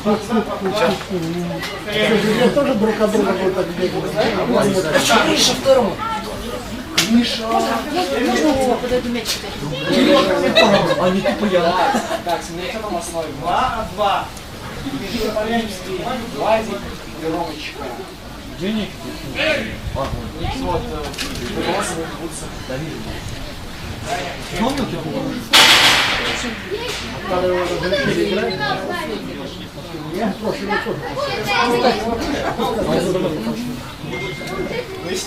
Я тоже друг от друга вот так бегаю. Миша второму. Миша. Можно подойду мяч читать? А не тупо я. Так, смотрите на основе. 2-2. Владик и Ромочка. Денег? Вот, голосовые будут. Я прошлый год тоже.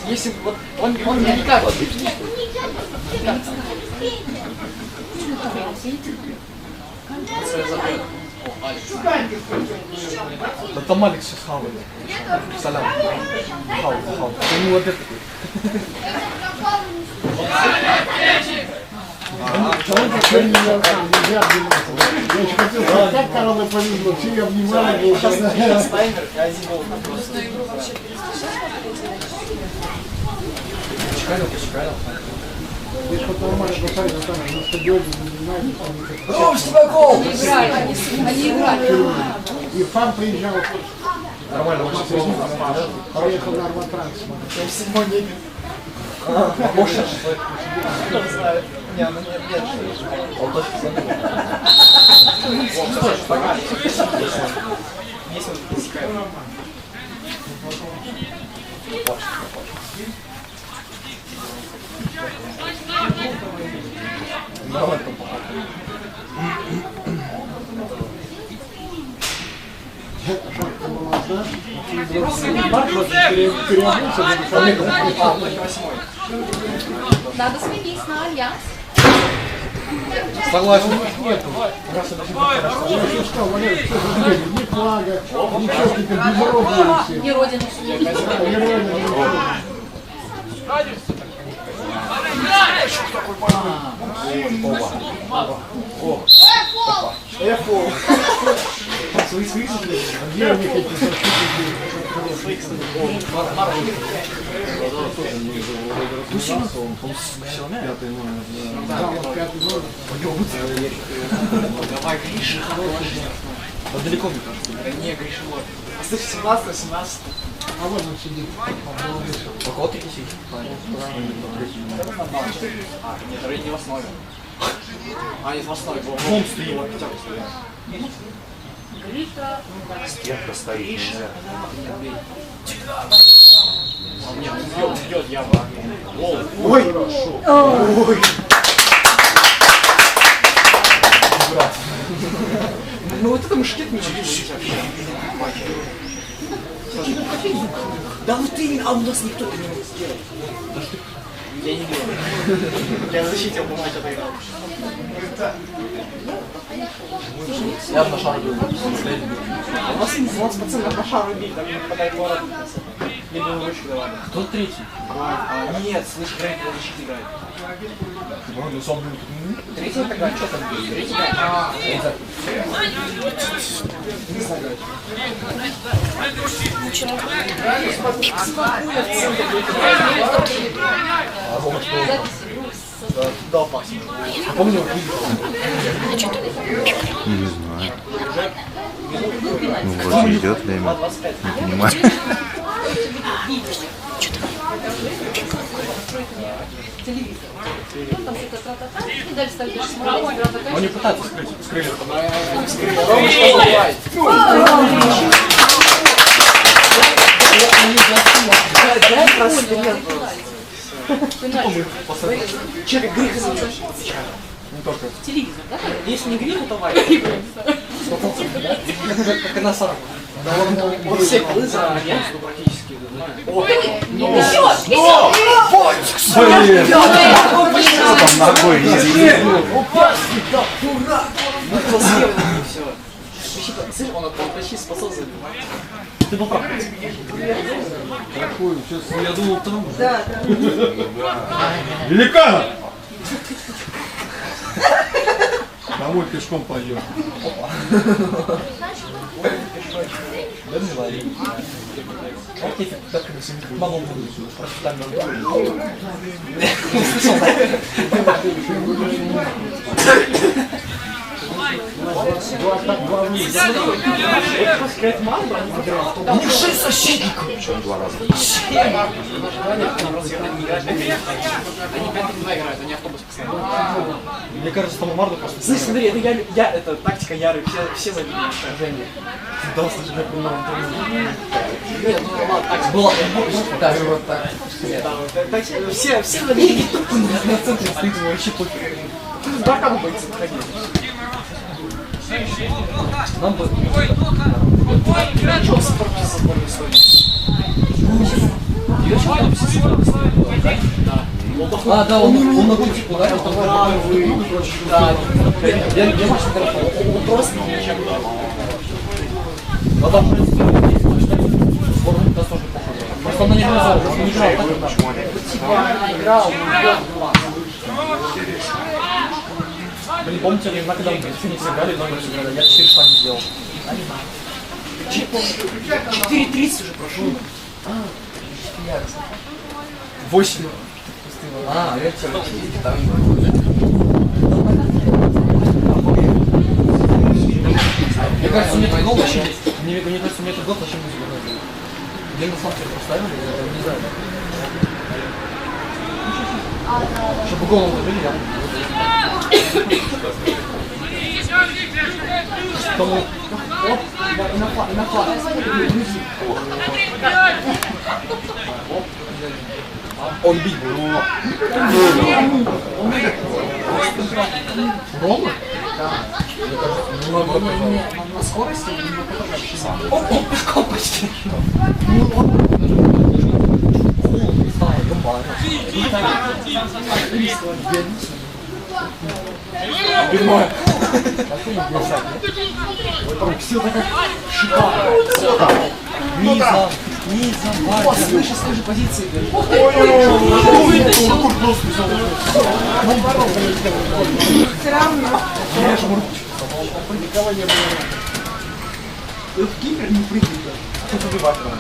Если вот он никак. Да там Алекс сейчас хавает. Салям. Хавает. Ты не вот это. Я еще хотел сказать, как корона повезло, все я внимание. Сейчас таймер, и один гол просто. Почекай. Здесь вот нормально поставить, там на стадионе, не знаю, там... Ром, тебя гол! Они играли. И фан приезжал, Нормально, очень сложно. поехал на Арматранс. Я в седьмой небе. Может, Не знаю. Не, ну нет. он точно забыл. Есть вот засекает. Давай там пока. Надо сменить на альянс. Согласен. Я еще сказал, Валерий, что же здесь, ни флага, ни чертика, безродные все. Не родина. Где у них эти Давай, Гриша, хороший. Далеко, мне кажется. Не, Гриша, вот. Оставь 17-18. А вот он сидит. Пока ты сидишь. Нет, вроде не в основе. Нет, в основе. Он стоит. Гриша. Стенка стоит, нельзя. Нет, бьет явно. Ой! Ой! Ну вот это мушкет не чуть вообще. Да вот именно, а у нас никто это не мог сделать. Я не делал. Я защитил бы матч отыграл. Я на шар был. У нас пацаны на шару бить, там не попадает ворот. Либо ручку давали. Кто третий? Нет, слышь, Грейт на защите играет. Вроде сам был. Третий тогда что там будет? Третий играет. Не знаю, играть. А Рома что? Да, опасно. А помню, Не знаю. Ну вот идет время. Не понимаю. Телевизор. Там что-то тра-та-та. И дальше ставишь смартфон. они пытаются скрыть. Рома, что бывает? Дай просвет. Че, как грех изучил? Не только. Телевизор, да? Если не грех, то Ваня. Как и на сарку. Он все голы за альянс, ну практически. О, Блин! Что там ногой везде? ну это слева и все. Вообще, он почти способен забивать. Ты был прав. Какой? Сейчас я думал, там. Да. Великан! Домой пешком пойдем. Да не вари. Вот эти так мало будет. Профессионально. У них 6 защитников. Причем 2 раза. Мне кажется, там Марду просто... Слышь, смотри, это тактика Яры, все забили. Да, слушай, я понимаю. Нет, ну ладно, так Было... Да, вот так. все забили. На центре стоит вообще пофиг. Да, кому бойцы выходили? Нам бы... Чего спорту со сборной Эстонии? А, да, он на гульчик ударил, там Да, я матч хорошо. он просто ничем не Но там, в принципе, сборная нас тоже похоже. Просто он на него играл, он не играл, так и так. играл, Блин, помните, когда мы в Феникс играли, номер сыграли, я 4 шага сделал. 4:30 уже прошло. 8. А, я тебе там не Мне кажется, мне этот гол вообще... Мне кажется, мне этот гол вообще не забыл. Где на самом деле поставили, я не знаю. Чтобы голову забили, я... Тому... Оп, и на флаг. Он бить был. Рома? Да. На скорости у него вообще сам. Оп, пешком почти. Бедное. Все так шикарно. Низом. О, слышишь, скажи позиции. Все равно. В кипер не прыгает. Тут убивать надо.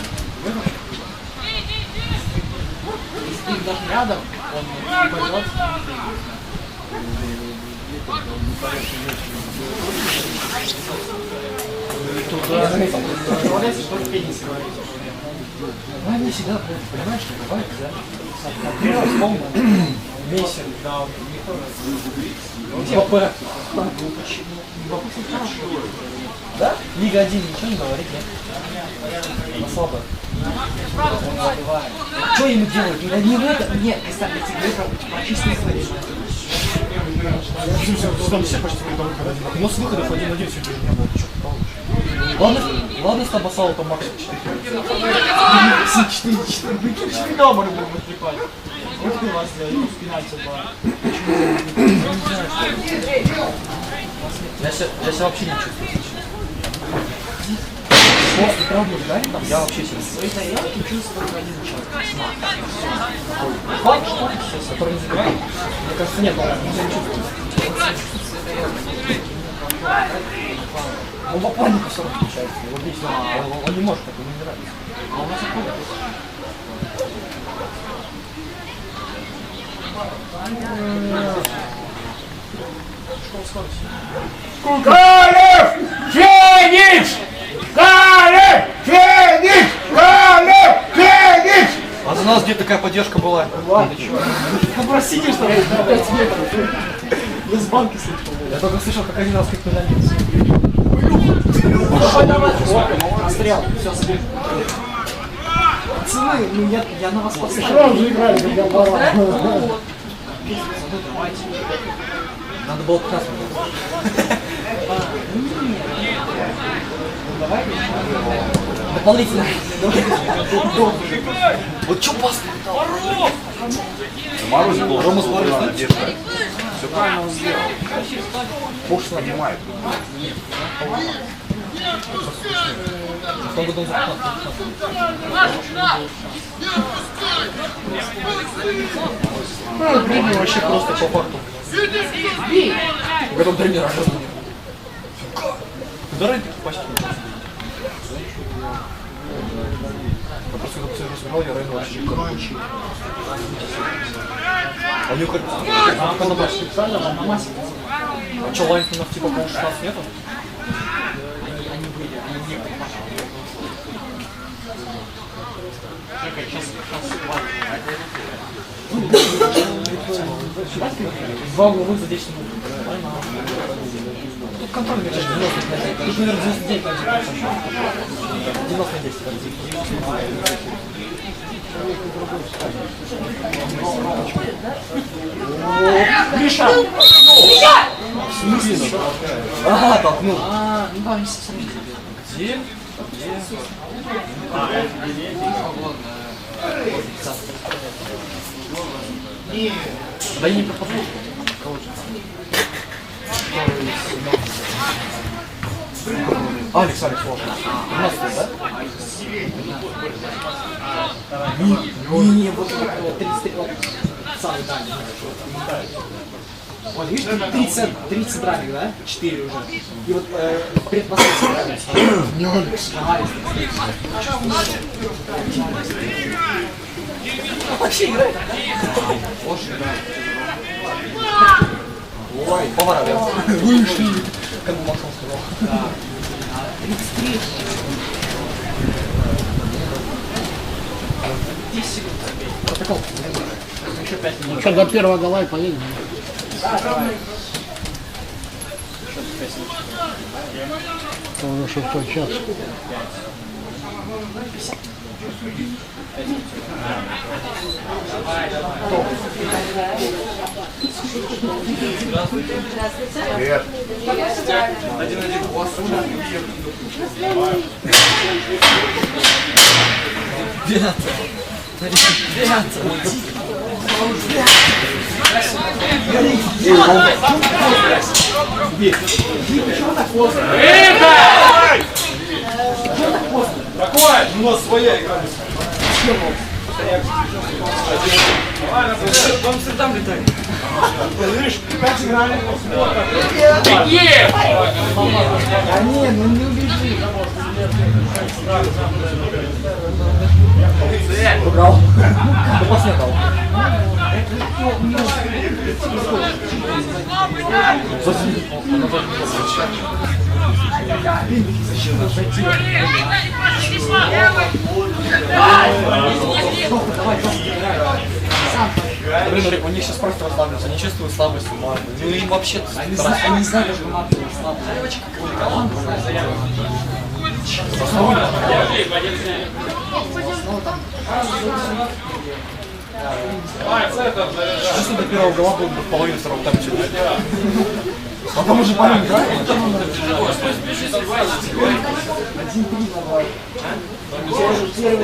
Если ты даже рядом, он не пойдет. Представляете, что в пенисе говорить? Ну, они всегда, понимаешь, что бывает, да? Вспомнил. Месяц. ПП. Да? Лига 1 ничего не говорит, нет? Слабо. Что ему делать? Не в этом, нет, представьте себе, про чистые свои. Там все почти придумали, когда один. Но с выходов 1-1 сегодня не было. Что ладно, с Табасалом там максимум 4. 4-4. Прикинь, спина можно было бы трепать. Вот ты вас сделали, пенальти была. Я себя вообще не чувствую. После травмы играли там, я вообще себя В своей тарелке чувствую только один человек. Факт, который не забирает? Мне кажется, нет, он не чувствует. Он в опорнике все равно включается, его бить он не может, так ему не нравится. А у нас опорник. Галев! Феникс! Галев! Феникс! Галев! Феникс! А за нас где такая поддержка была? Ладно, чё? Попросите, что ли, на 5 метров. Я с банки слышал. Я только слышал, как один раз крикнули Альянс. Давай, давай, расстрел. Все, забей. Пацаны, ну я на вас посмотрю. Что же играли, когда пора? Надо было красный. Дополнительно. Вот что пас? Мороз был. Рома с Борисом. Надежда. Все правильно он сделал. Бог понимает. В том году он запал. Ну, вообще просто по факту. В этом тренера раз не было. Куда раньше почти не было? Я просто когда все разбирал, я Рейна вообще не короче. А у него как... Специально на массе. А что, Лайнсменов типа по 16 нету? Они были, они не попали. Два угловых за 10 минут. Тут контроль, конечно, 90 на 10. Тут, наверное, 99 на 10. 90 на 10. Гриша! Ага, толкнул. Ну да, они совсем не Где? Да я не пропаду. Алекс, ладно. 13, да? Не, вот 33, вот, самый дальний. Вот, видишь, 30 драмик, да? 4 уже. И вот предпоследний драмик. Не Алекс. Вообще играет. Ой, поворот. Вышли. Как бы Максим сказал. Да. 33. 10 секунд. Протокол. Еще 5 минут. Ну что, до первого гола и поедем. Да, давай. Это уже 6 час. Привет. 1-1 у вас уже. Какой? У нас своя игра. В Амстердам летает. Видишь, 5 играли. А не, ну не убежи. Убрал. Да пас не дал. Блин, у них сейчас просто расслабляются, они чувствуют слабость у Марка. Ну им вообще Они знали, что Марк слабый. Если до первого гола был бы в половине второго тайма. А там уже половина играет?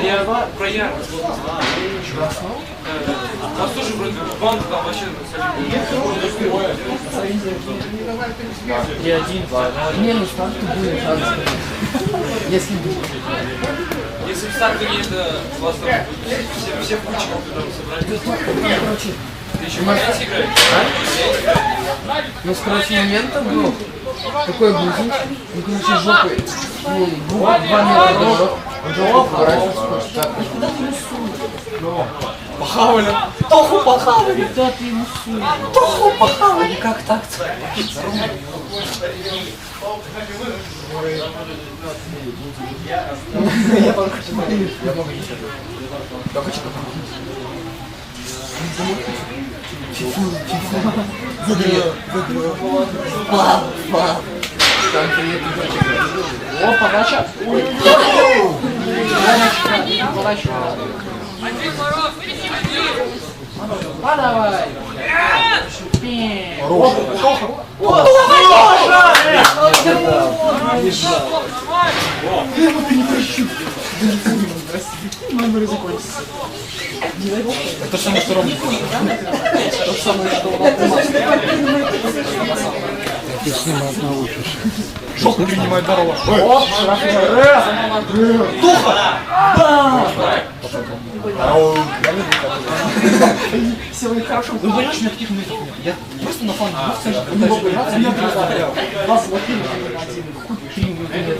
Я про яркость. У нас тоже вроде банк там вообще 3-1. Не, ну старт будет, надо сказать. Если если в старте не это у вас там все кучи собрать. Ты еще матч играешь? ну, короче, моментом был. Такой грузин. Ну, короче, жопой. Ну, 2 метра до жопы. Он жопу поворачивается, хочет так. Похавали. Тоху похавали. Да ты ему суй. Тоху похавали. Как так-то? Я только хочу смотреть. Я много не читаю. Я хочу О, подача. Ой. Подача. Давай. Номер закончится. это же самое, что ровно. То же самое, что у нас. Ты снимать научишься. Жопу принимает здорово. Оп, все будет хорошо. Ну, понимаешь, у меня таких моментов нет. Я просто на фан двух центров У него пытаюсь бы играться, я я бы не разобрал. знаю. Вас блокируют один. Хуй, 3 минуты нет.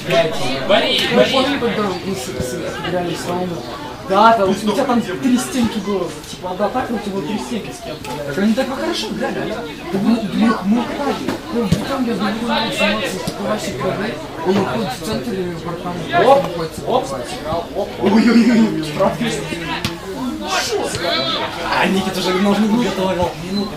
Вали, Ну, вали. помню, когда мы отыграли сауну? Да, там, у тебя там 3 стенки было. Типа, одна так, у тебя было 3 стенки с кем-то. Так они так хорошо играли, а? Мы играли. Ну, потом я думаю, что ваши игры, он уходит в центр и в бортам. Оп, ой-ой-ой, а Никита уже ножны готовил минуту.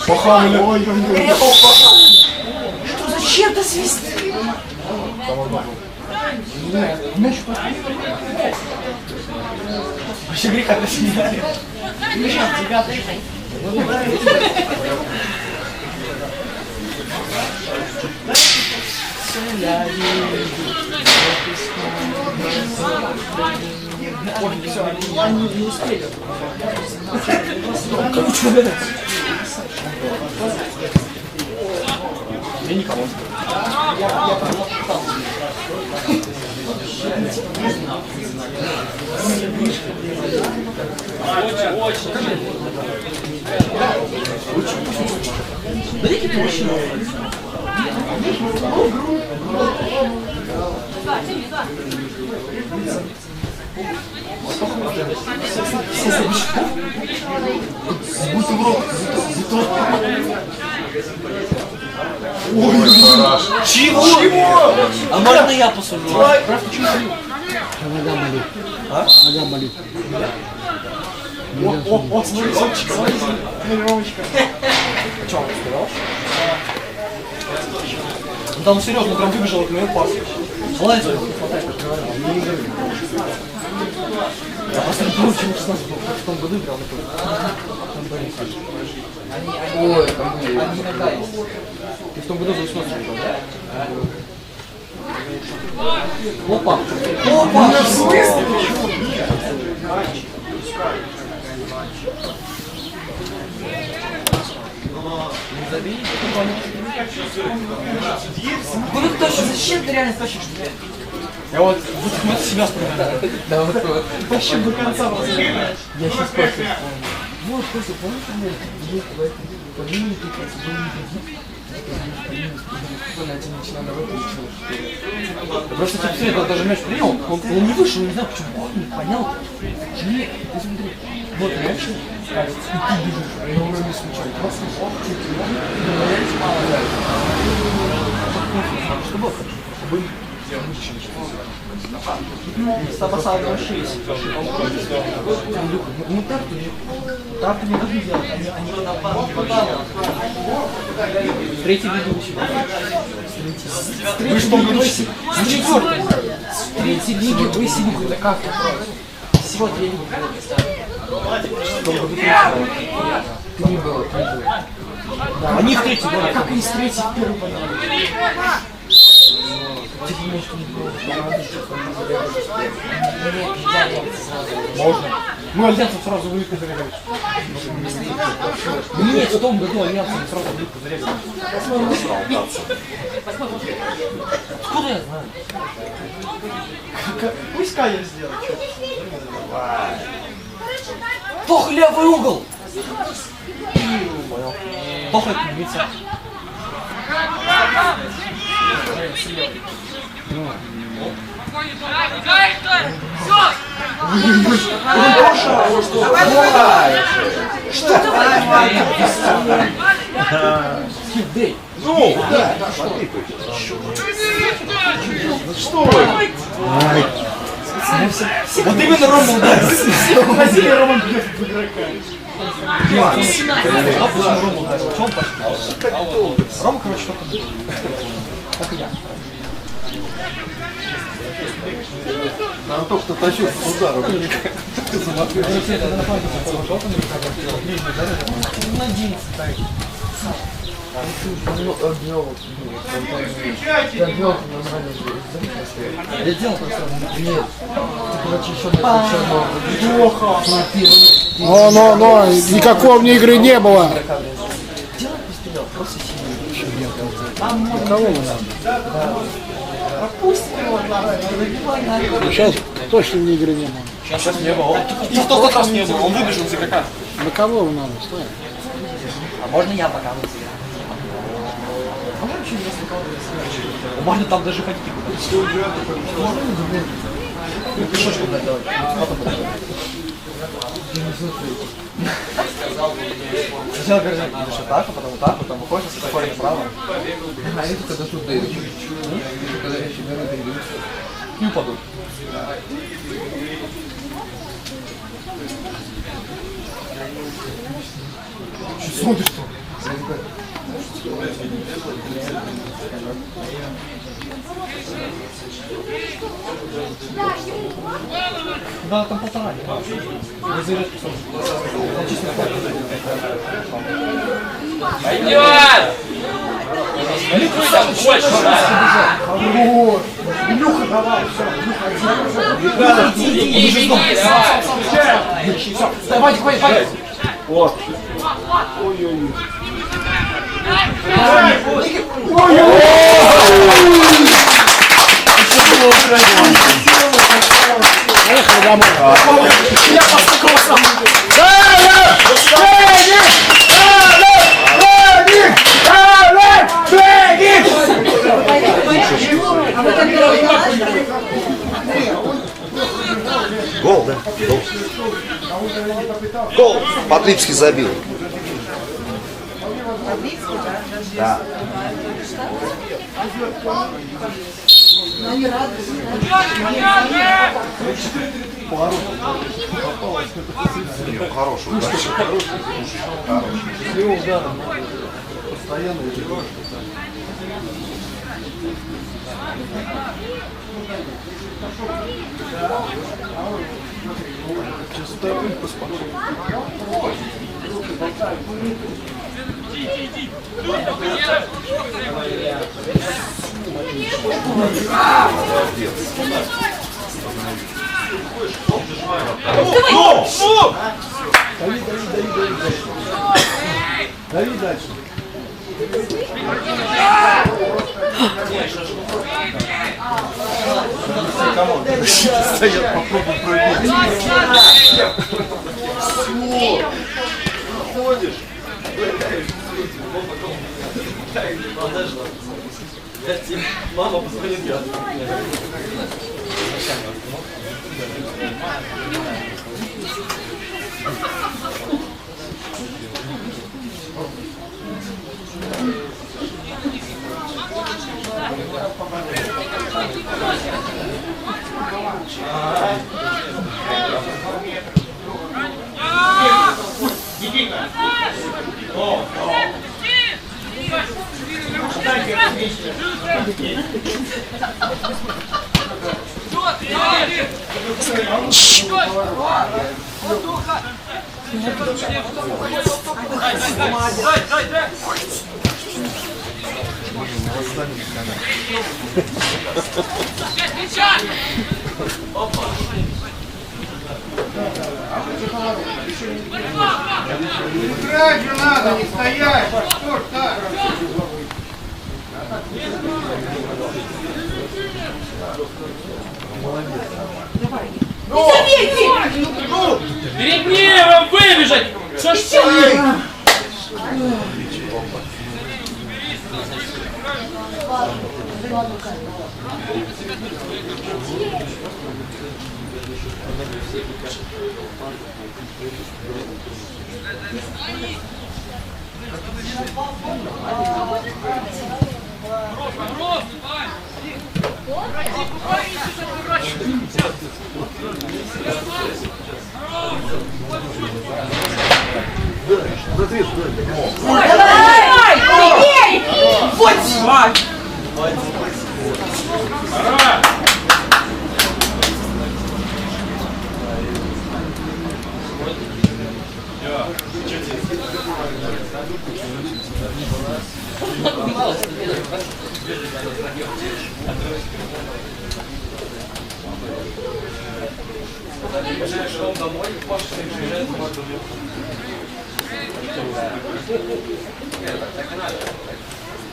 Похавали. Ой-ой-ой. Что зачем ты свисти? Вообще греха не сняли. Они не успели. Я никого. Дайте площадь. Ой, хорош. Чего? А можно я посужу? Нога болит. А? Нога болит. О, смотри, Ромочка. Ромочка. Че, он сказал? Ну там серьезно, прям выбежал от моего паса. Молодец, хватай, как говорил. Я просто не помню, чем 16 был. В том году играл такой. Ой, они иногда есть. Ты в том году за 16 играл, да? Опа! Опа! Ну ты точно, зачем ты реально тащишь дверь? Я вот от себя вспоминаю. Да, вот. Вообще до конца вас Я сейчас просто вот, просто помните, где по линии тыкается, был не просто типа все, даже мяч принял, он не вышел, не знаю почему, он не понял. Нет, ты смотри, вот мяч, и ты бежишь, на уровне случая, просто чуть что было хорошо, чтобы Стабаса вообще есть. ну так не должны делать, они третий ведущий. Вы что, говорите? С четвертой. С третьей лиги вы сидите, это как? Всего 2 лиги. Ты не было. Да, они в третьей были. Как они с третьей в первую подали? Можно. Мы альянсом сразу вылетку зарезали. Нет, в том году альянсом сразу вылетку зарезали. Откуда я знаю? Пусть Кая сделает. Тох, левый угол! Тох, это лица. Что ты? Кидей. Ну, да, что вы? Вот именно Рома ударил. Возили Роман бьет в игрока. А почему Рома ударил? Чего он пошел? Рома, короче, только был. Как и я. Нам только что тащил с удара. Короче, это на память пошел, там на 11 так. Я делал просто нет. Ты, короче, еще плохо. Но, никакого мне игры не было. Делать пострелял, просто сильно. Кого мы надо? Сейчас точно мне игры не было. Сейчас не было. Никто в тот раз не был, он выбежал из игрока. На кого надо? Стой. А можно я пока вот себе? Можно вообще если кого-то сыграть? Можно там даже ходить куда-то. Ну ты что ж туда делать? Сначала говоришь, идешь вот так, а потом выходишь, если такое направо. А это когда тут дают? Когда я себя дают? Не упаду. Что смотришь-то? Да, там полтора. Не зарядку чисто Пойдет! Там больше, да? Вот. Илюха, давай, все. Беги, беги, давай! Все, давайте, хватит. Вот. Поехали домой. Я постукал сам. Гол, да? Гол. Гол. Подлипский забил. Да. Хороший удар. Постоянно идет. Дави дальше. Стоят, попробуй пробить. Ходишь. Мама позвонит, я. Играть же надо, не стоять. Что ж так? Перед ним выбежать! Что ж ты?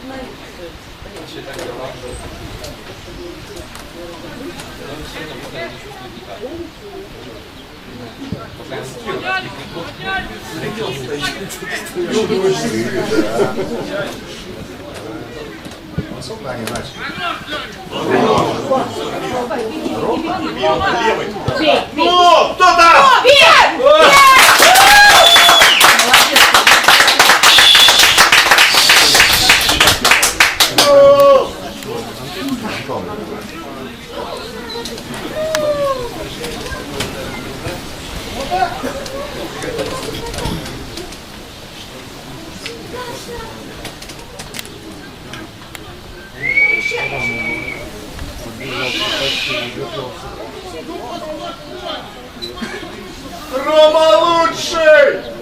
Вообще так дела. Но все равно пока я не чувствую никак. Пока я смотрю, Особенно они начали. Ну, кто там? Рома лучший!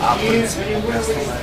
А в принципе мы остановились.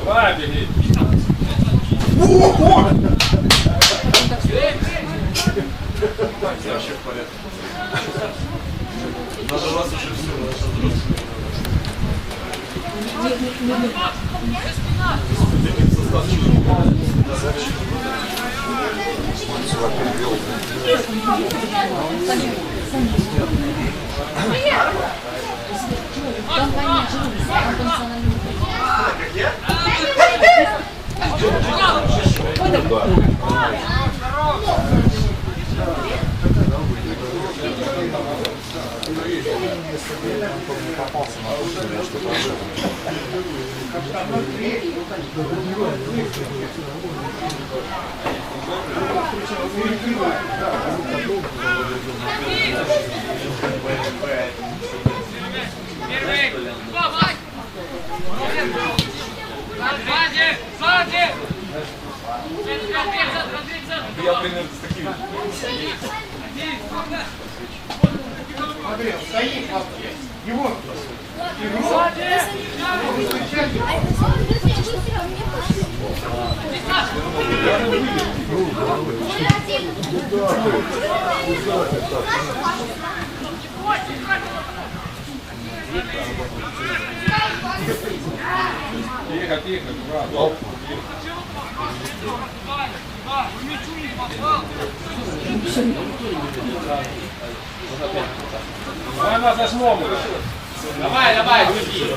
Давай, беги. Вообще в порядке. Надо вас уже все. Я примерно с такими. Смотри, он стоит, Его. Тихо, тихо, брат. Давай нас зажмем. Давай, давай, други.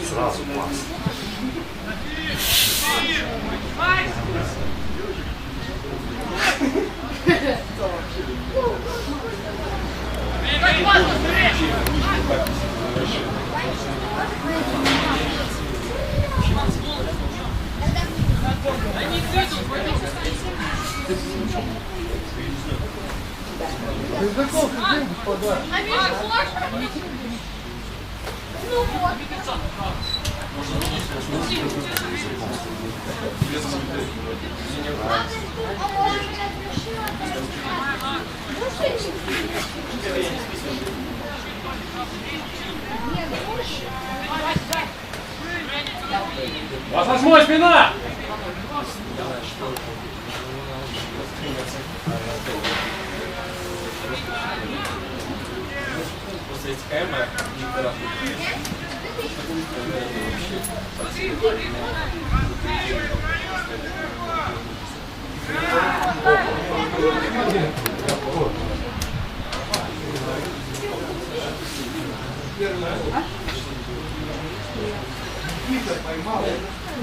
Сразу пас. Рюкзаков где-нибудь подай. Вас восьмой, спина! Просто есть камера,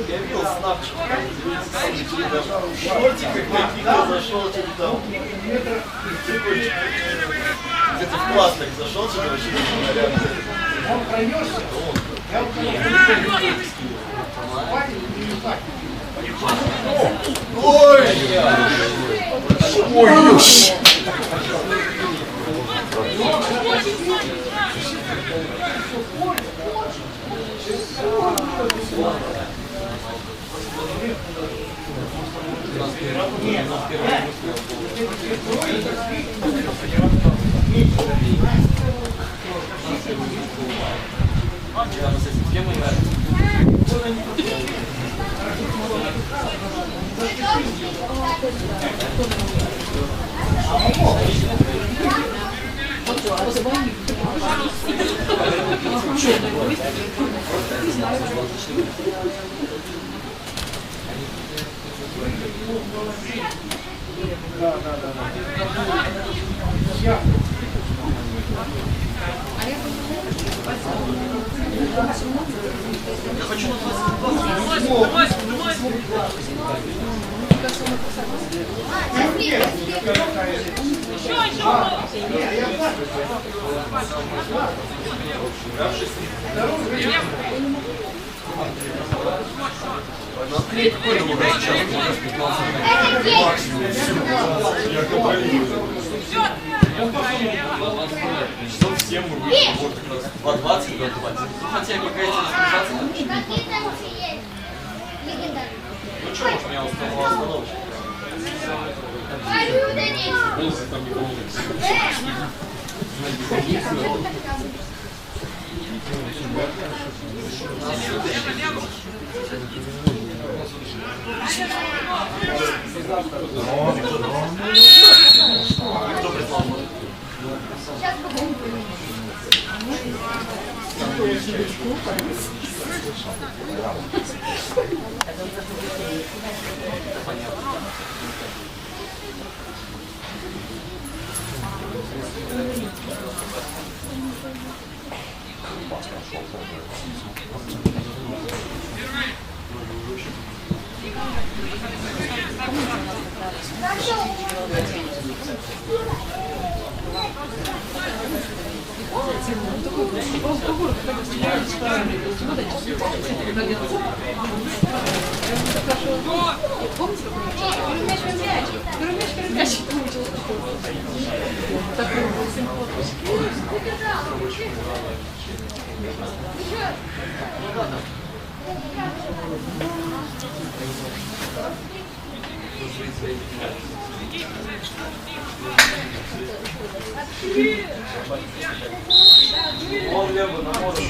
Я видел снапчик. Шортик какой-то зашел, что-то там. Где-то в пластик зашел, что-то вообще нарядно. Он пронесся. Ой! Ой, часов 7 мы будем вот как раз по 20 до 20. Хотя какая-то расписаться. Ну что, может, меня устала остановочка? Волосы там не волнуются. Еще. Он левый на море.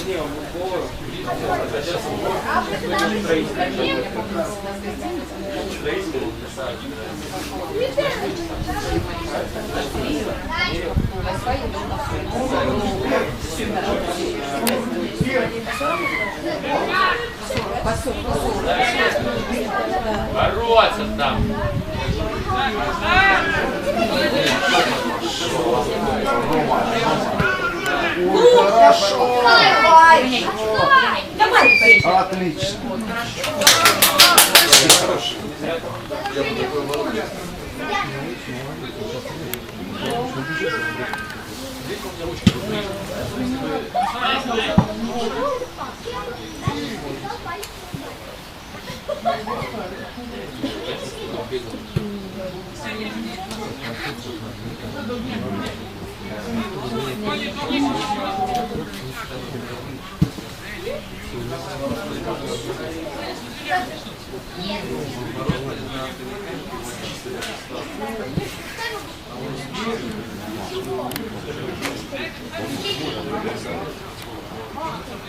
Не, он упор. Бороться там. Хорошо. Давай. Отлично.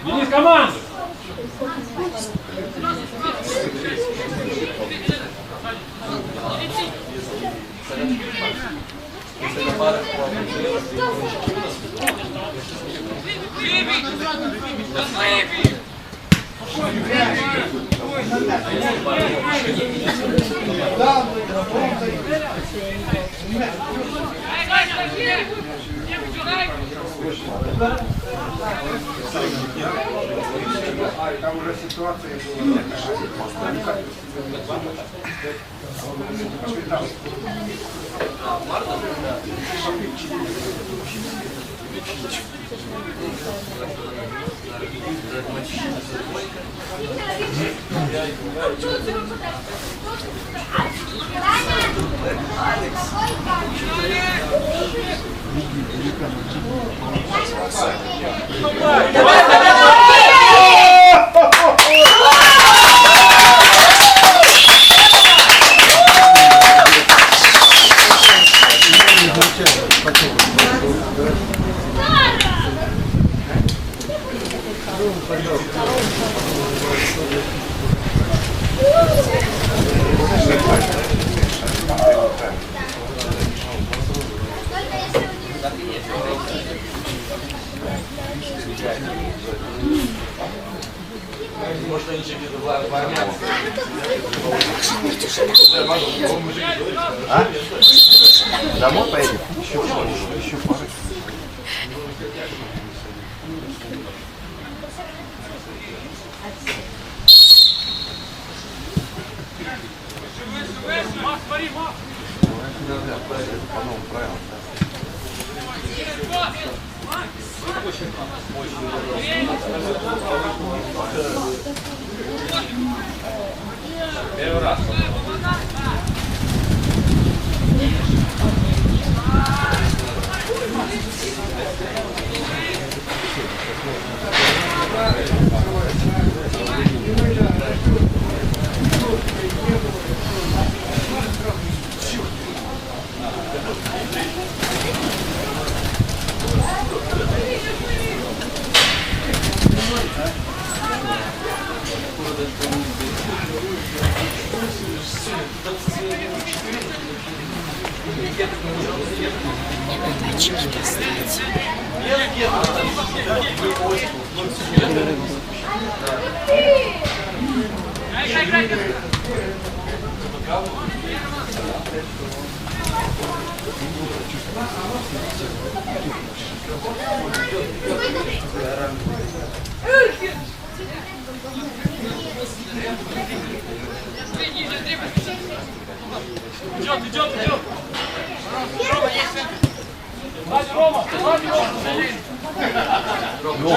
Денис, команду! Там уже ситуация была Может, они тебе в А? Домой поедем? Еще пары. По новым правилам, Первый раз. Идет. Рома, есть центр. Рома.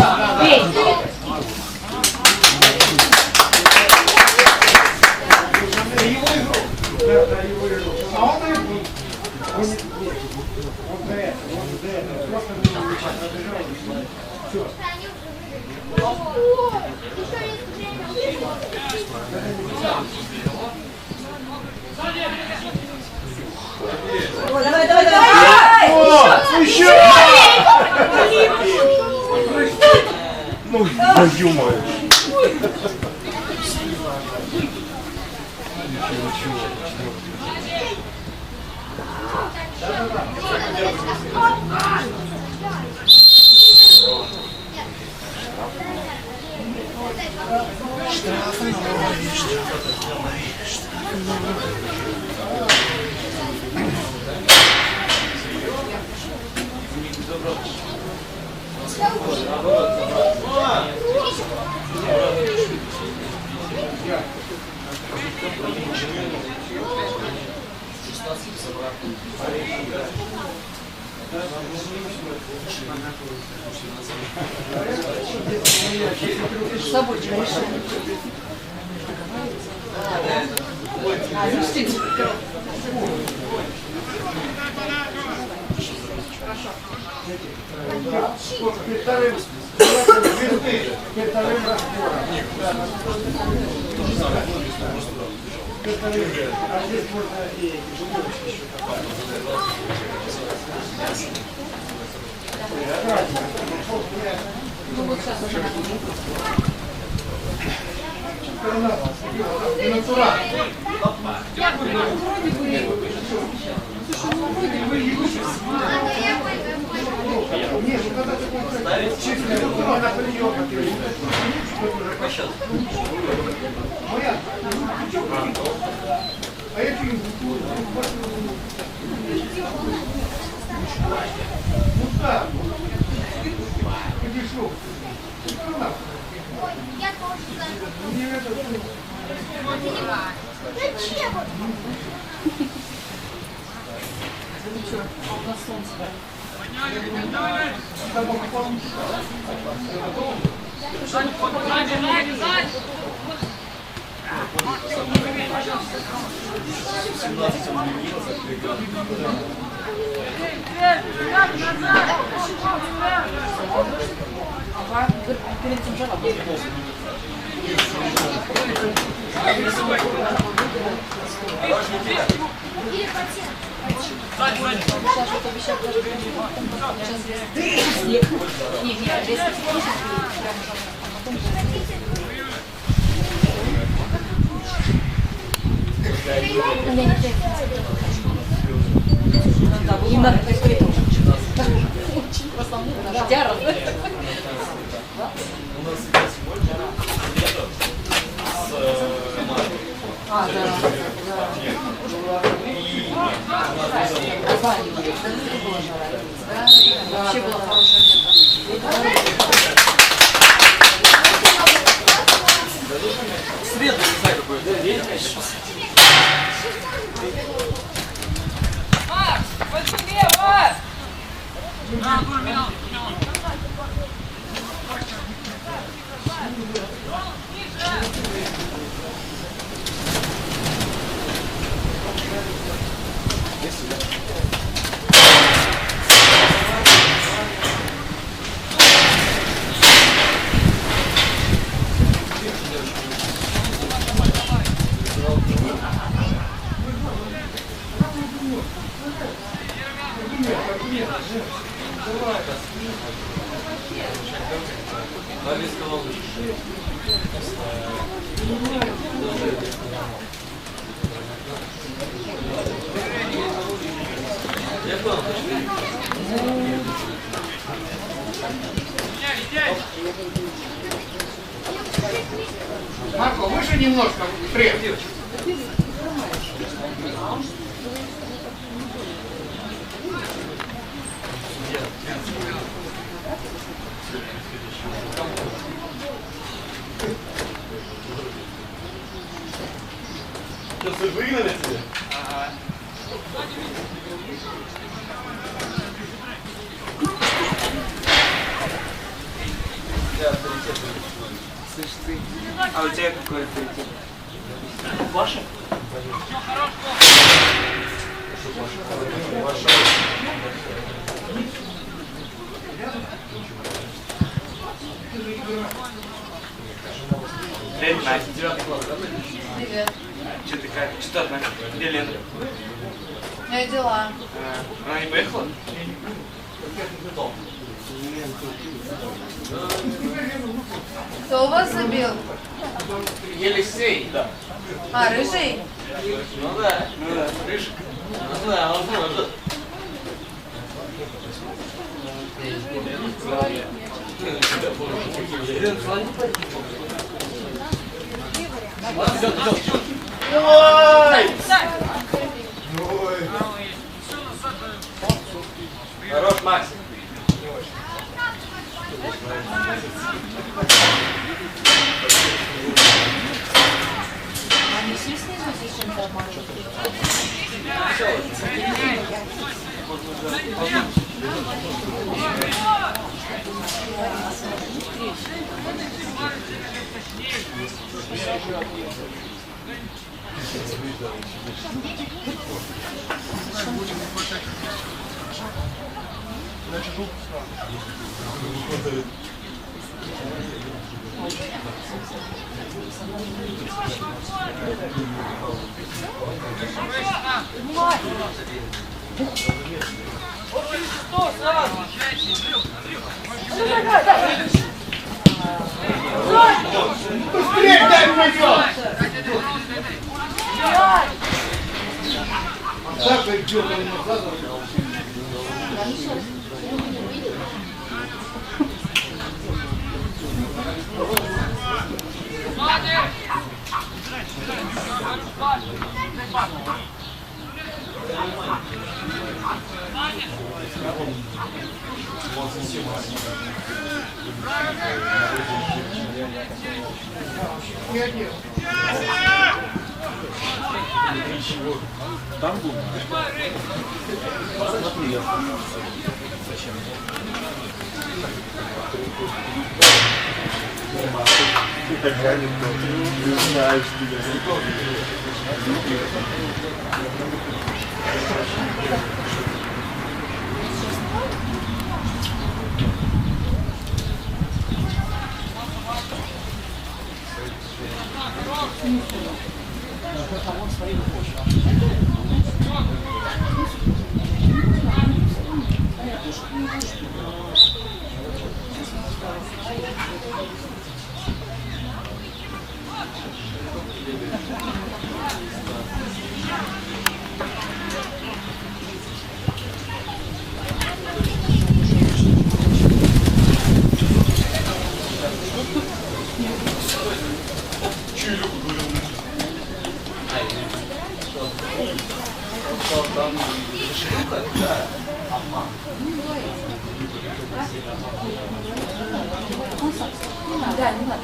Давай, давай, давай! О, еще! Ну, ё-моё. Собочка решила. Ну стыдно. Перед разбором. А здесь можно и еще Ну вот сейчас уже. На солнце. Ага, перед этим жена. Сейчас вот обещал даже снег. Не, резко не надо так это очень в основном дождяром. А, да. Вообще было хорошее Свет, не знаю, какой это. Макс, возьми, Макс! Марко, выше немножко, прям. Что, выгнали тебя? Ага. Слышь, ты. А у тебя какой авторитет? Ваша? Привет, Настя. Привет. Че ты как? Что одна? Где Лена? У меня дела. Она не поехала? Кто у вас забил? Елисей. Да. А, рыжий? Ну да. Рыжик. Ну да, он может. Давай! Хорош, Макс. Они шли снизу зачем обманывать? Быстрее дай пойдем! Так идет он назад. Там был. Смотри, я зачем? Ты так ранен, не знаешь тебя. Да, не надо.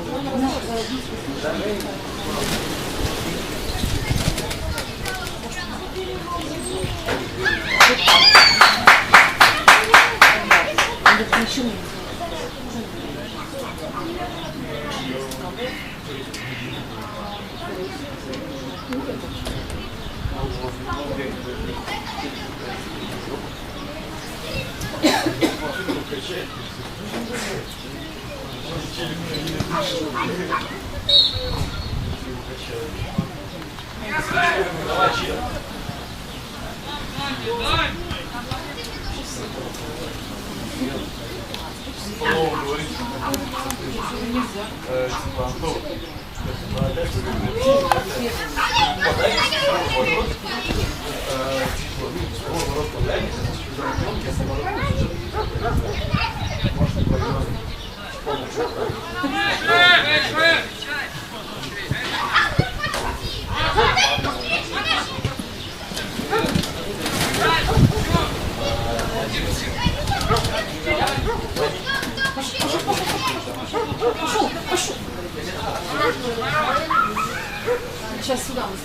Сейчас сюда мы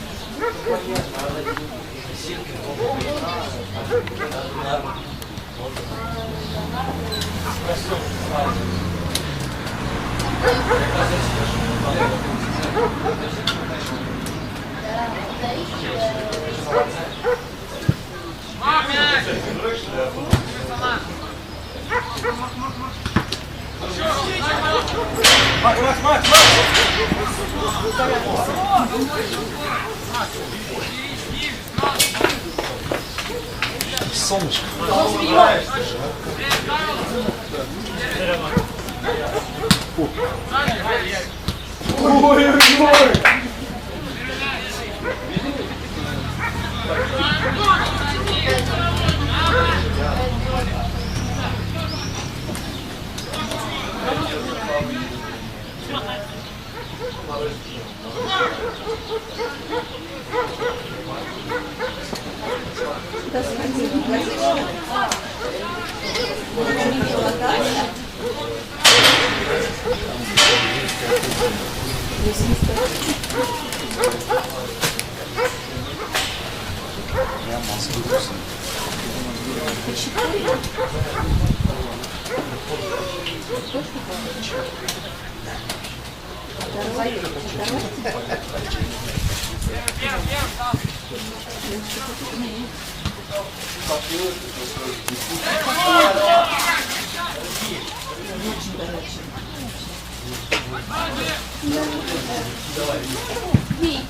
Солнышко. Ой-ой-ой! Я Москву вкусно.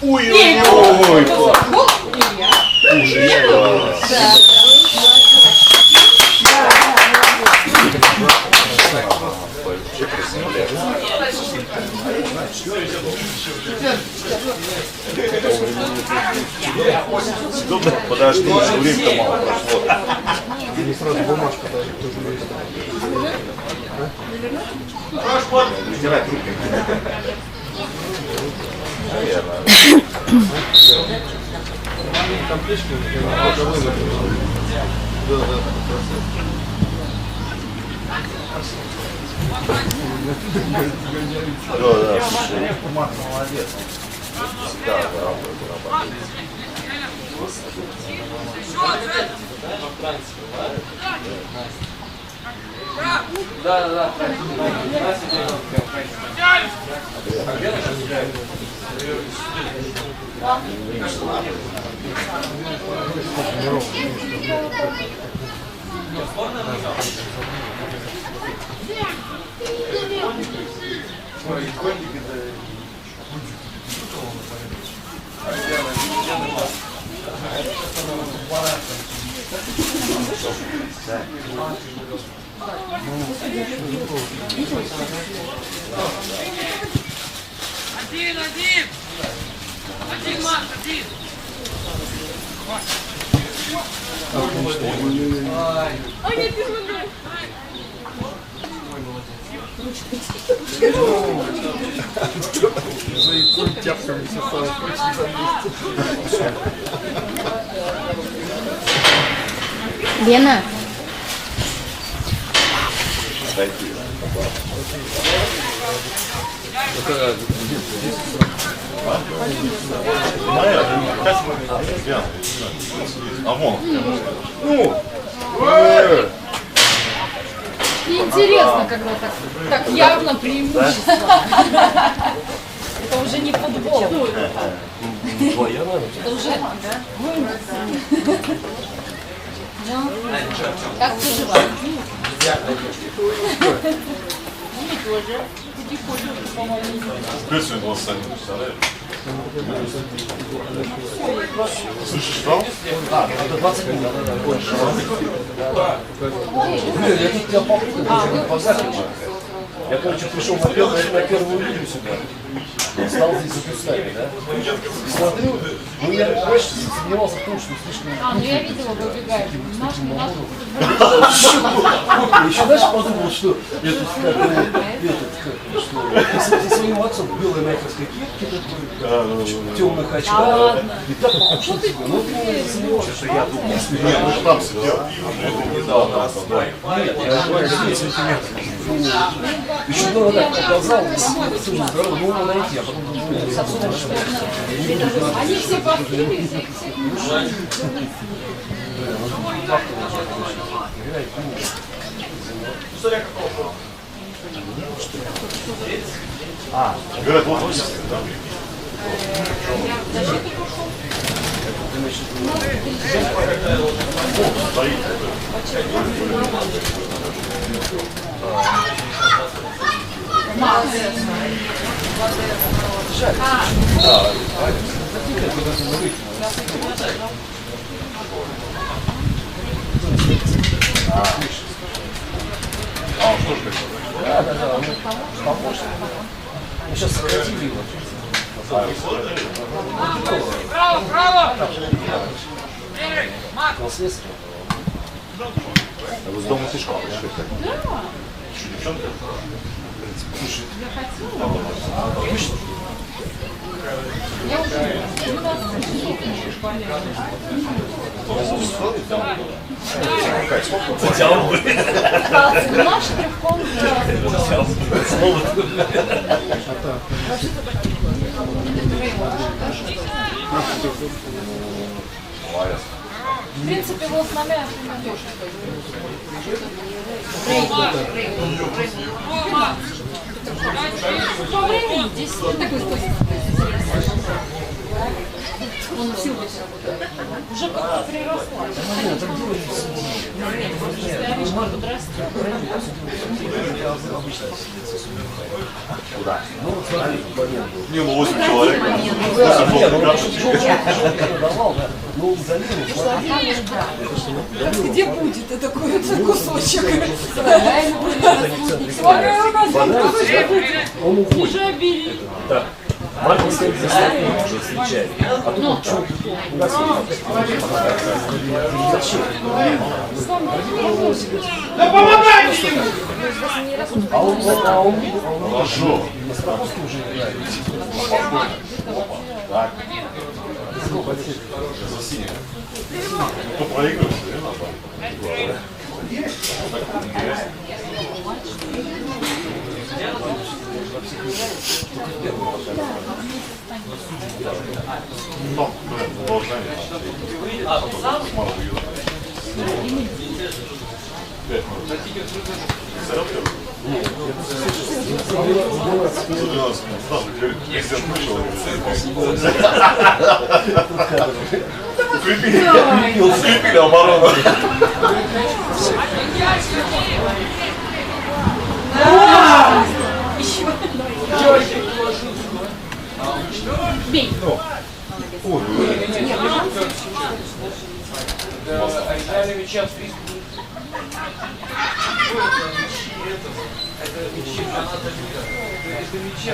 Ой-ой-ой! Уже я. Подожди, время-то мало прошло. Или сразу бумажка даже тоже. Стирать руки. Наверное. Да, слушай, Марк молодец. Всегда зарабатывает. Да. Один, Марк, один! Ой, нет, не могу. За икой тяпками все Лена. А вон. Интересно, когда так явно преимущество. Это уже не футбол. Это уже... Ну, как поживаешь? Мне тоже. Потихоньку, по-моему. Песня была сами, представляешь? Слышишь, что? Да, это 20 минут. Блин, я тут тебя попутал, позавчера. Я, короче, пришел на первую линию сюда. Стал здесь запускать, да? Смотрю, ну я, знаешь, сомневался в том, что слишком... Ну я видела, выбегает. Наш Еще дальше подумал, что со своим отцом в белой майковской кепке такой, в темных очках. И так похож на тебя. Ну ты сомневался, что я думал, если Я я... там сидел. Недавно. Нет, я здесь. Еще было так показал, слушай, здорово, ну его найти, а потом думаю, с отцом Они все повторились, и все. Говорят, вот он сейчас, да? Стоит. А, он что ж такое? Да, он помощник. Мы сейчас сократили его. Право, право! Наследство. А вы с дома слишком пришли? Да. Что, девчонка? Слушай. Наш трехкомнатный. В принципе, его с нами по времени здесь такой способ. Он всю здесь работает. Уже как-то приросла. Куда? Не, ну 8 человек. 8 Где будет это такой кусочек? Он уходит. Уже бери. Да. Марк стоит за столом, уже встречает. А тут он что? У нас Да помогайте ему! А он Хорошо. на страховке уже играет. Так. Кто проигрывает, наверное, ну, должна укрепили оборону. Бей. Оригинальный мяча в списке. Это чемпионата мира. Это мяча.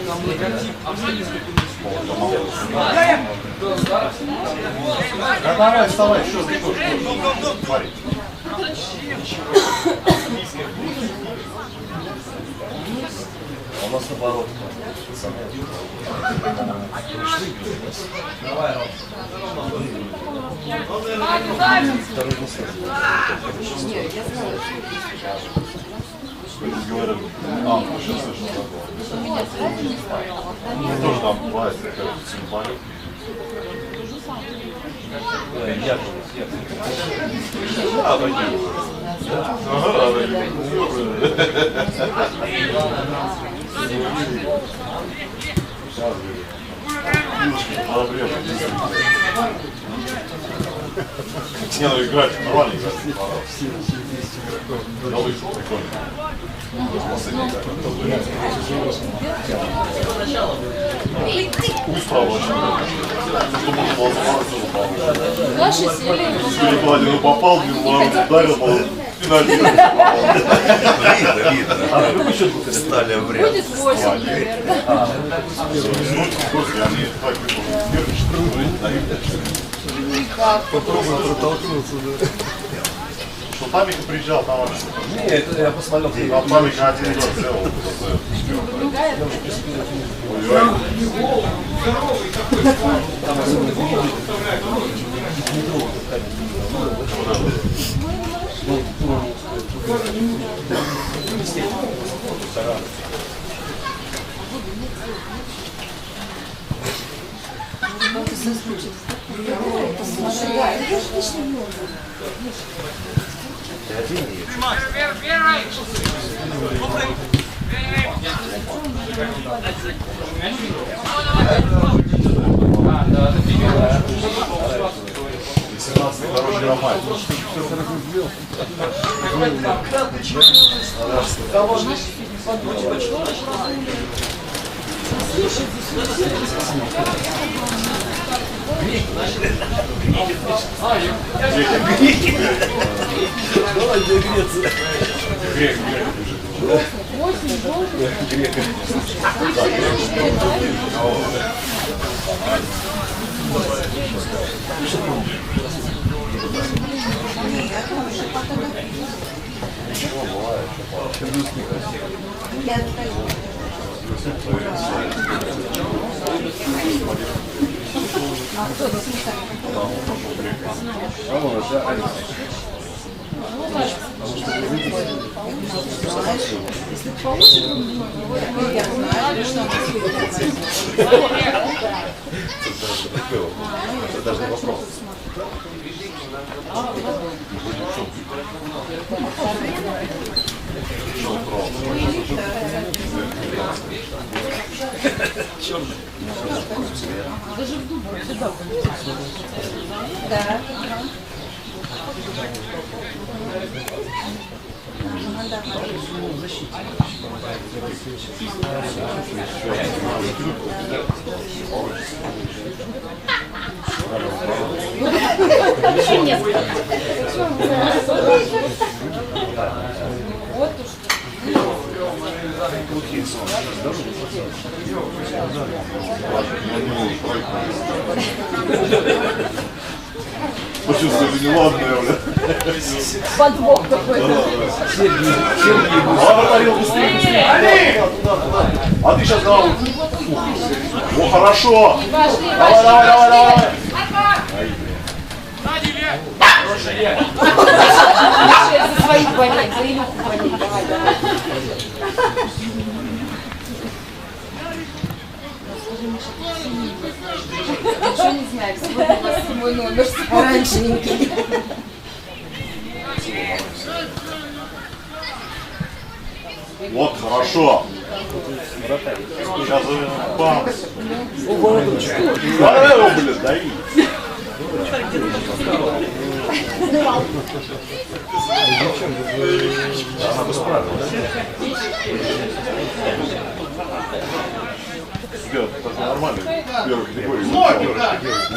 Там логотип австралийской Да давай, вставай, что ты тут? Смотри. У нас наоборот. Давай, Ром. Второй не слышит. А, ну сейчас слышал такое. Тоже там бывает какая-то симпатия. А, такие. Ага, такие. Сейчас, проблема. Не, ну играть нормально играть. Я вышел, прикольно. Устал очень. Что можно было запомнить? Наши сели. Перекладину попал, ударил, пенальти. Видно. Стали вряд. Будет 8, наверное. Попробуй протолкнуться, да. Что Памика приезжал, там вообще. Не, это я посмотрел. А Памика один год сделал. Дорожный роман. Давай, где Греция? Это даже не вопрос. Даже в Дубае, сюда. Да. Еще несколько. Вот уж. Почувствовали неладное, бля. Подвох какой-то. Говорил быстрее. А ты сейчас давай. О, хорошо. Пошли, Давай, давай, давай, давай. За своих болеть, за Илюху болеть. Давай, давай. Ничего не знаю, сегодня у вас свой номер оранжевенький. Вот, хорошо. Сейчас бам. Давай его, блин, дави. Она бы справилась. Ребят, это нормально. Первый категории.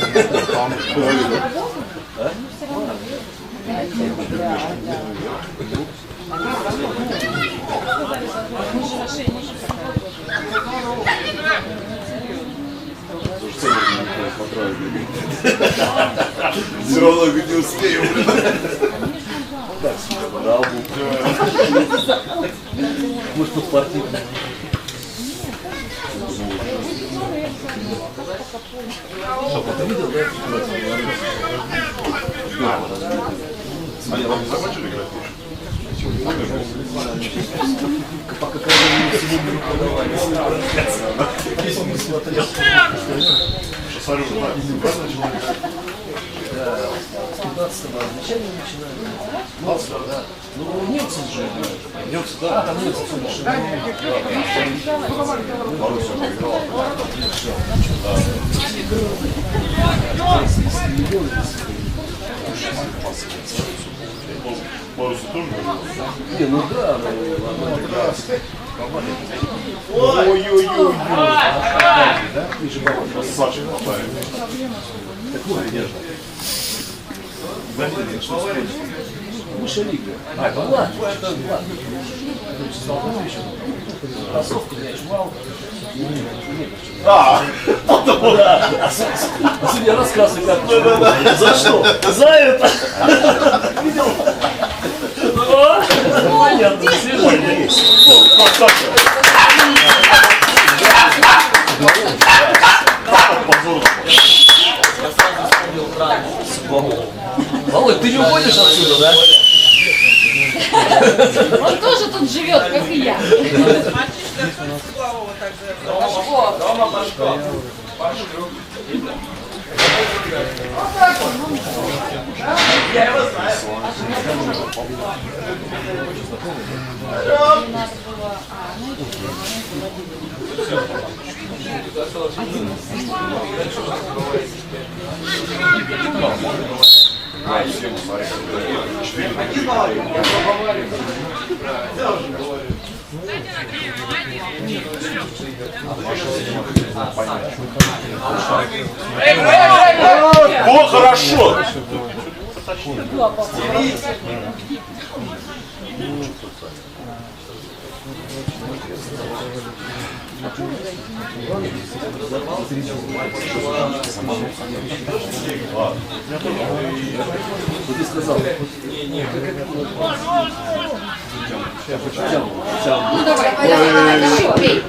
Все равно не успею. Может, тут спортивный. Ты видел, да? Они вам не закончили играть? Пока сегодня не продавали. Песню не смотрел. Шосарю уже знаю. Да, 15-го изначально начинали. 15-го, да. Ну, немцы же играют. Немцы, да. Там немцы все нашли. Боруссия проиграла. Боруссия тоже? Не, ну да, Ой-ой-ой. да? Ты же баба. Красавчик хватает. Такой держит. Высшая лига. А, это ладно, это ладно. Кроссовку, блядь, вал. А, А сегодня рассказывай, как. За что? За это! Видел? Понятно, сегодня. Володь, ты не уходишь отсюда, да? Он тоже тут живет, как и я. Пашко. Я его знаю. играют всем, смотри, как 4 О, хорошо! Ты сказал. Ну давай, давай, еще, бей.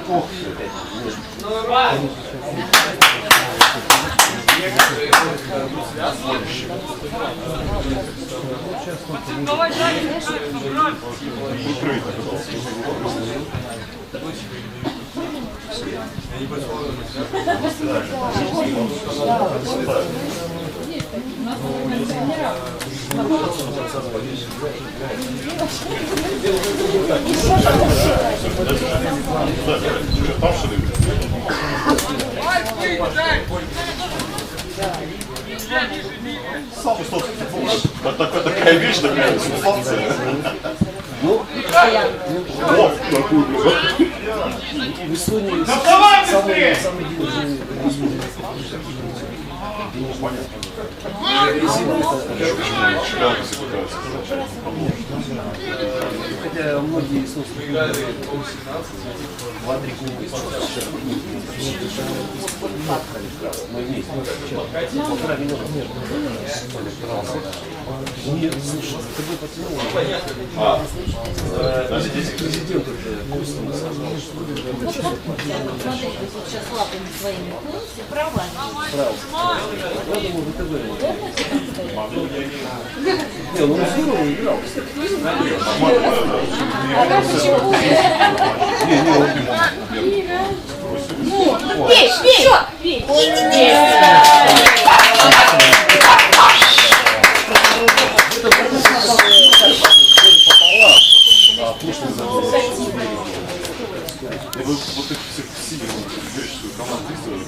Там что ли? Сам что такая вещь, такая субстанция. Ну, Вот такую. в Эстонии самый длинный. Хотя многие эстонские квадрику мы вместе. Полтора миллиона. Нет, слушай, ты бы потянул. Президент Смотри, вот сейчас лапами своими все права. я думаю, ВТБ. Не, ну он здорово играл. А почему? Ну, бей, бей! Бей! Вот их всех сильно греческую команду выстроили,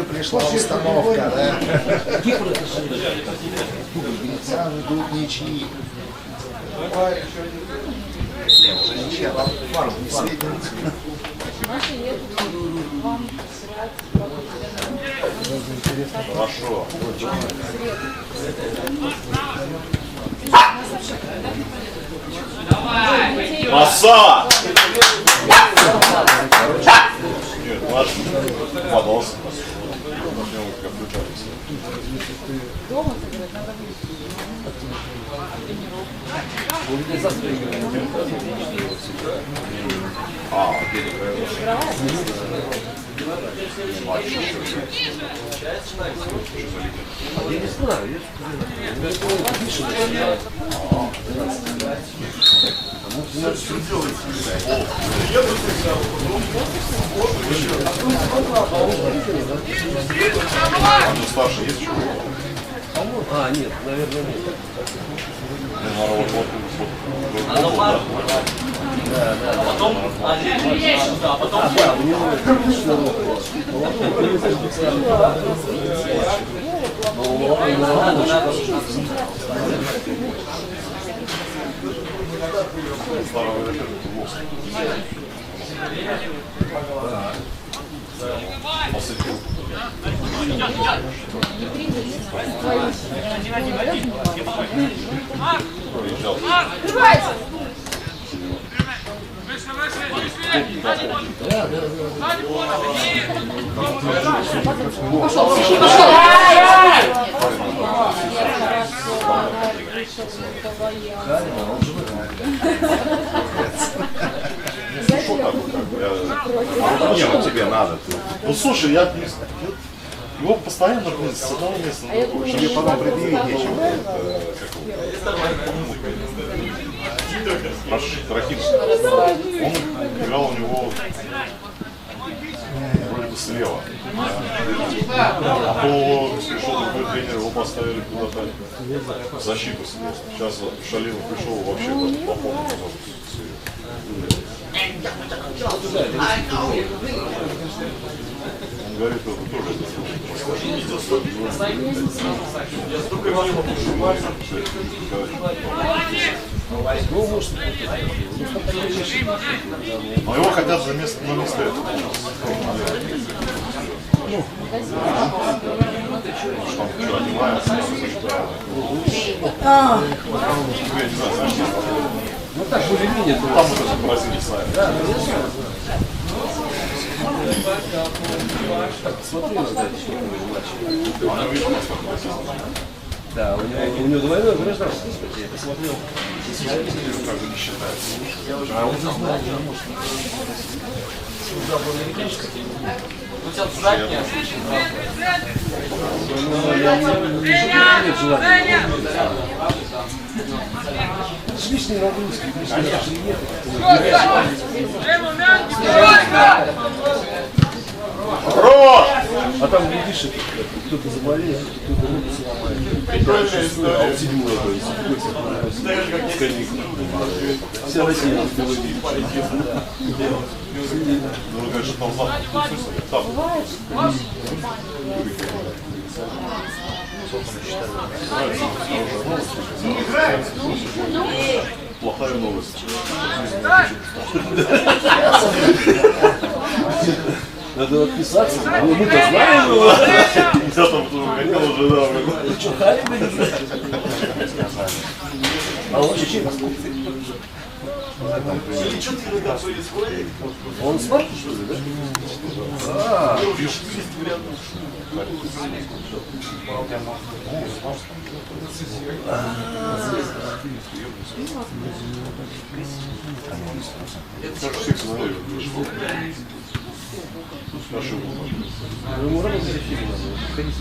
Пришла установка, да? Сам идут ничьи. Не, уже ничья, там фарм не светится. Хорошо. Красава! Нет, наш подался. Как включались. Я не знаю, Старший есть еще? А, нет, наверное, нет. Потом, а потом Да, у него Старого рекорда лос. Посыпил. Приезжал. Не, ну тебе надо. Ну слушай, я его постоянно с одного места на другое. Тебе потом предъявить нечего. Наш Рахим, он играл у него вроде бы слева. А то пришел другой тренер, его поставили куда-то в защиту слева. Сейчас Шалимов пришел вообще по полному. Он говорит, что это тоже но его хотят за место, на место этого. Что он что, одевается? Я не знаю, знаешь, ну так, более-менее. там уже изобразили сами. Да, смотри на датчик. Она видит, насколько да, у него двойное гражданство, кстати, я посмотрел. как бы не считается. У тебя задняя. Нет желания. Лишний нагрузки, лишний Рот! а там, видишь, кто-то заболеет, кто-то руку сломает. А у седьмого, то есть, с каникул. Вся Россия успела видеть. Ну, вы, конечно, там там. Плохая новость. Надо отписаться, ну мы-то знаем его. Я там тоже хотел уже, да. Что, Харри, а он чем? Или что ты иногда происходит? Он смарт, что ли, да? Как всех сценариев пришло. Ошибку. Ему работать за фильм надо, ходить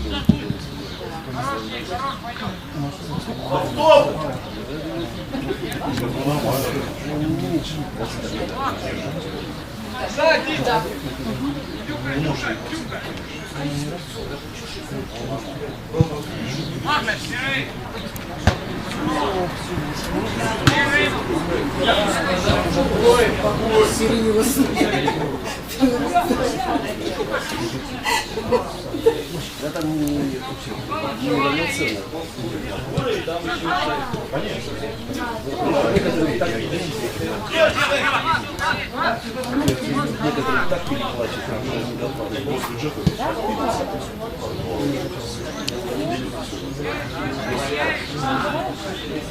я там не равноценно. Конечно. Некоторые так переплачут, а не доплачивают.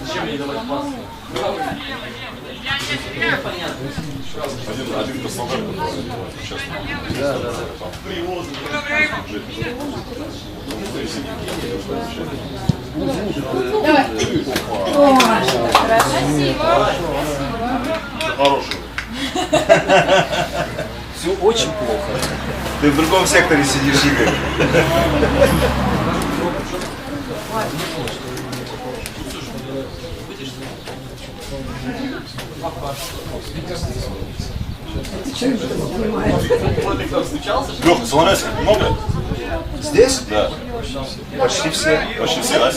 Зачем мне давать пас? Один Краснодар, сейчас. Да, да, Хороший. все очень плохо. Ты в другом секторе сидишь, Игорь. Лёха, солонецких много? Здесь? Да. Почти все. Почти все, да?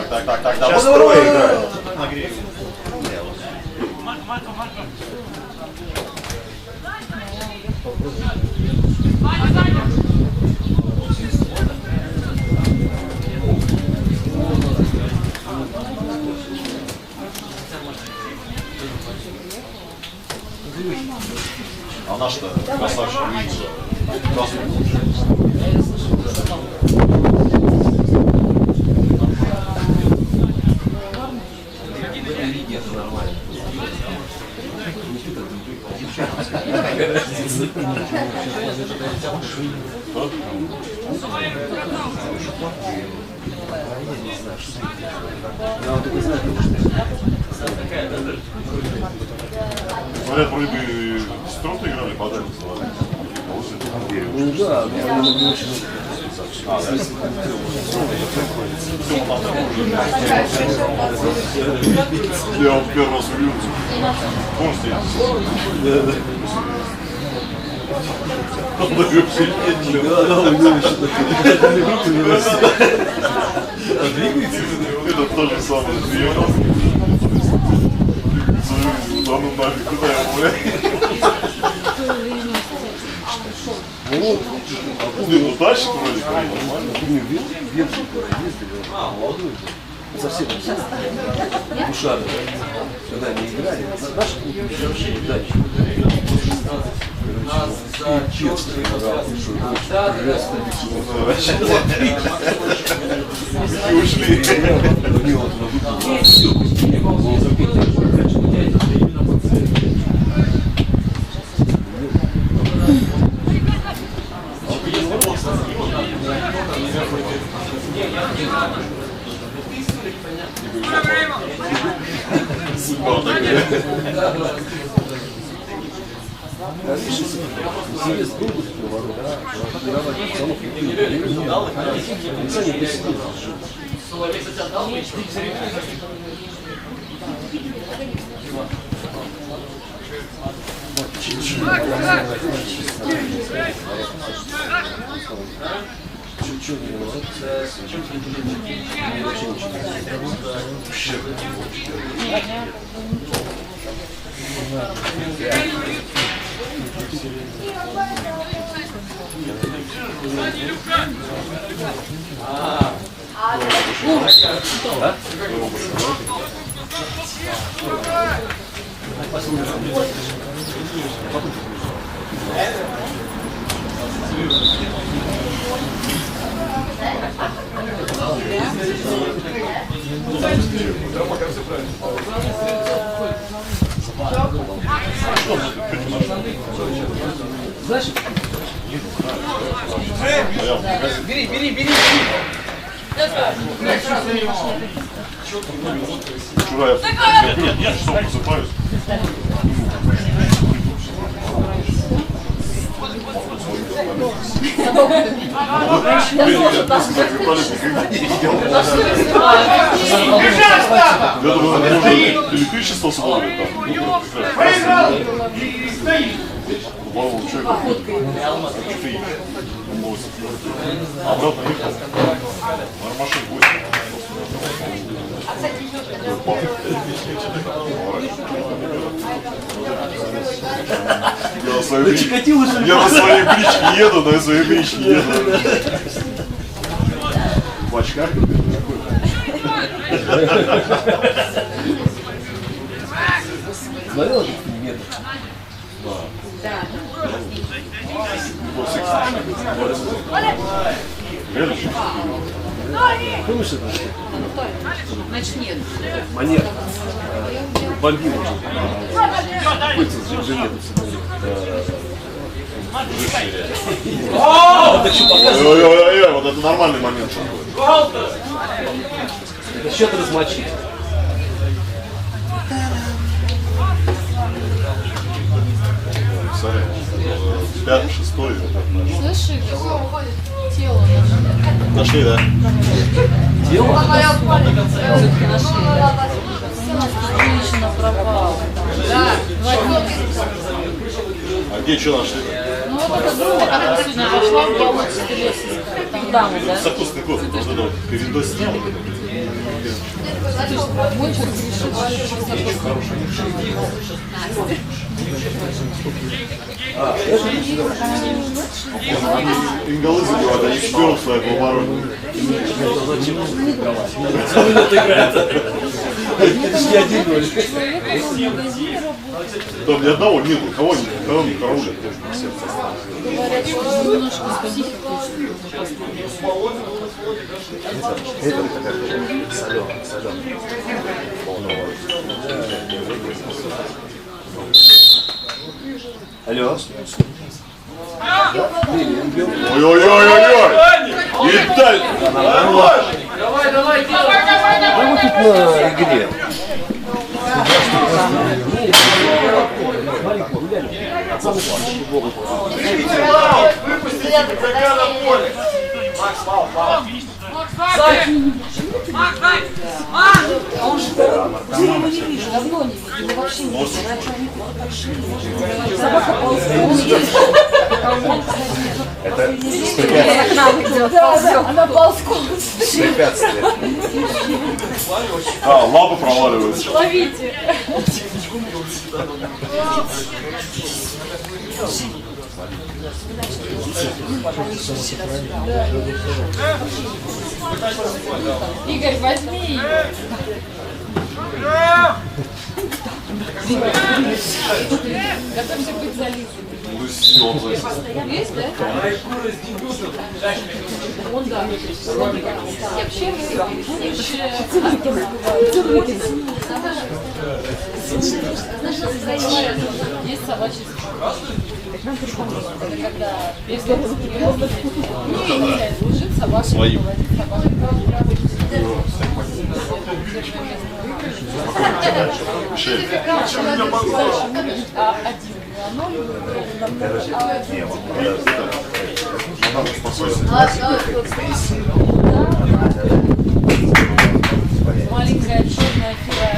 Так, Сейчас трое играют. А наш-то красавчик видел. Говорят, вроде бы строго играли, подали. Ну да, мы могли очень Я вам первый раз увидел. Помните? Он вообще медленно. Да, у него еще такие группы не растет. А двигается? Это то же самое. Да ну нафиг, куда я, блядь? Ну дальше вроде нормально. Венчик ездили, молодой. Совсем ушары. Когда не играли, наш клуб вообще дальше. Честно играл, что Ушли. Судьба такая. Интерес был бы в ворота, тренировать пацанов не посидел. Чуть-чуть не вообще знаешь? Бери. Вчера я часов просыпаюсь. Я думаю, можно электричество смотрит там. Голову человека. А обратно ехал. На машине 8. Я на своей бричке еду, но я своей бричке еду. В очках? Смотрел этот метр? Да. Помнишь это? Значит, нет. Монет. Бомбил уже. Пыльцев же нет. Ой-ой-ой, вот это нормальный момент. Это счет размочить. Сорян. 5-й, 6-й. Слышишь, тело наше. Нашли, да? Дело? Все-таки нашли. Женщина пропала. Да. А где что нашли? Ну вот эта группа, которая сегодня пошла в Ялтинский лес. Там дамы, да? Сокусный кот. Вот это вот. Передо снял. Мой человек решил, Ингалы забивают, они четвером свои по обороне. Это ж не 1-0. Там ни одного нету, кого не караулят. говорят, что немножко с психикой. Это какая-то соленая. Алло. Ой-ой-ой-ой-ой! Италь! Давай, А мы тут на игре. Выпустите быка на поле. Макс, А он же я его не вижу, давно не вижу, его вообще не вижу. Раньше они пошли. Собака ползает. Он есть. Да, она ползком. Препятствие. А, лапы проваливаются. Ловите. Игорь, возьми. Готовься быть зализанным. Есть, да? Он, да. Я вообще есть собачий спорт. Это когда без лежит собака, говорит собака. Маленькая черная фира.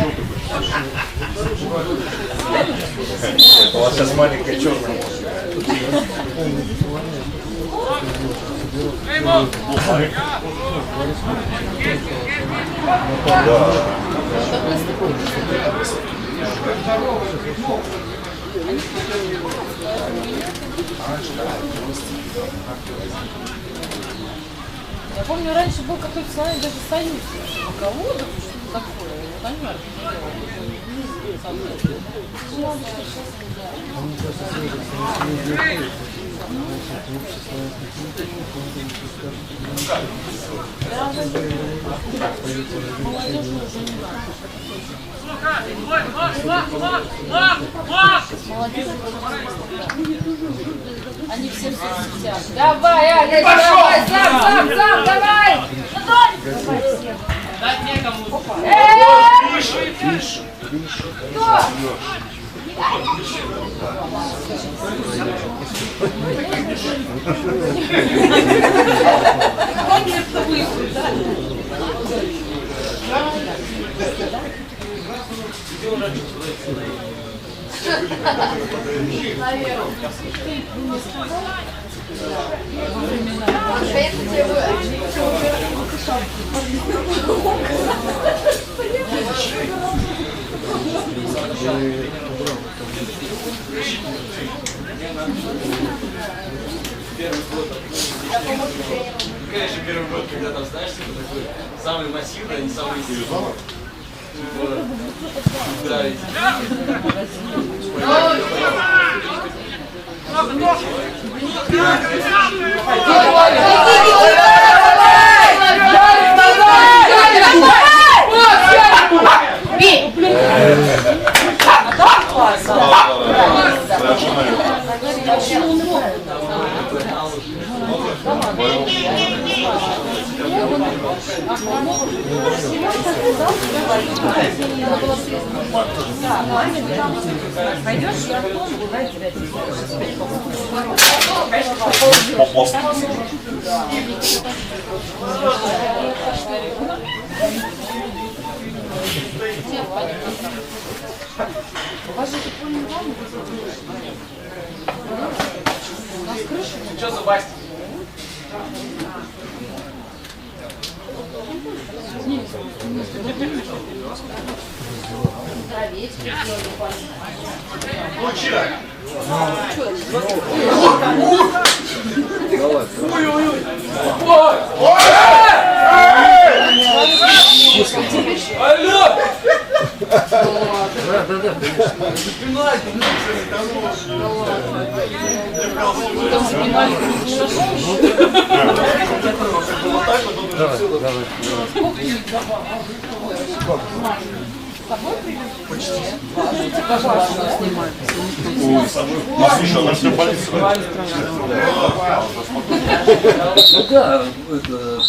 У вас сейчас маленькая черная. Я помню, раньше был какой-то даже союз. А кого? Что такое? Понятно. Они все в соцсетях. Давай, Аля, давай, сам, давай! Давай всем. Дать некому. Кто? Конечно, первый год, когда там, знаешь, типа такой самый массивный, а не самый сильный. Да, и... Пойдешь, я Что за басти? Алло! Слушай, она все полиция. Да, это...